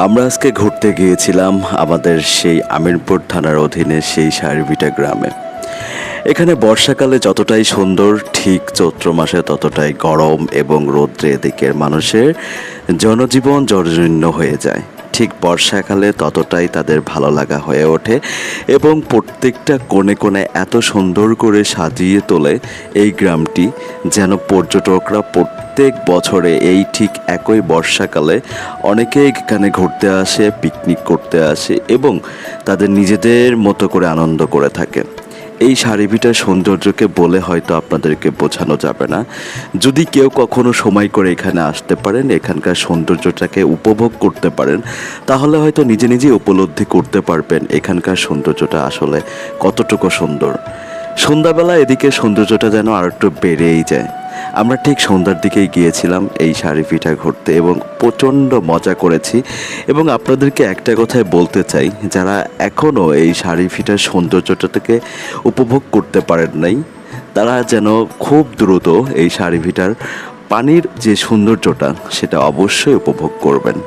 আমরা আজকে ঘুরতে গিয়েছিলাম আমাদের সেই আমিরপুর থানার অধীনে সেই সারিভিটা গ্রামে। এখানে বর্ষাকালে যতটাই সুন্দর, ঠিক চৈত্র মাসে ততটাই গরম এবং রৌদ্রে এদিকের মানুষের জনজীবন জর্জরিত হয়ে যায়। ঠিক বর্ষাকালে ততটাই তাদের ভালো লাগা হয়ে ওঠে এবং প্রত্যেকটা কোণে কোণে এত সুন্দর করে সাজিয়ে তোলে এই গ্রামটি, যেন পর্যটকরা প্রত্যেক বছরে এই ঠিক একই বর্ষাকালে অনেকেই এখানে ঘুরতে আসে, পিকনিক করতে আসে এবং তাদের নিজেদের মতো করে আনন্দ করে থাকে। এই সারিভিটার সৌন্দর্যকে বলে হয়তো আপনাদেরকে বোঝানো যাবে না। যদি কেউ কখনো সময় করে এখানে আসতে পারেন, এখানকার সৌন্দর্যটাকে উপভোগ করতে পারেন, তাহলে হয়তো নিজে নিজে উপলব্ধি করতে পারবেন এখানকার সৌন্দর্যটা আসলে কতটুকু সুন্দর। সন্ধ্যাবেলা এদিকে সৌন্দর্যটা যেন আর একটু বেড়েই যায়। আমরা ঠিক সন্ধ্যার দিকেই গিয়েছিলাম এই সারিভিটা ঘুরতে এবং প্রচণ্ড মজা করেছি। এবং আপনাদেরকে একটা কথাই বলতে চাই, যারা এখনও এই সারিভিটার সৌন্দর্যটাকে উপভোগ করতে পারেন নাই, তারা যেন খুব দ্রুত এই সারিভিটার পানির যে সৌন্দর্যটা সেটা অবশ্যই উপভোগ করবেন।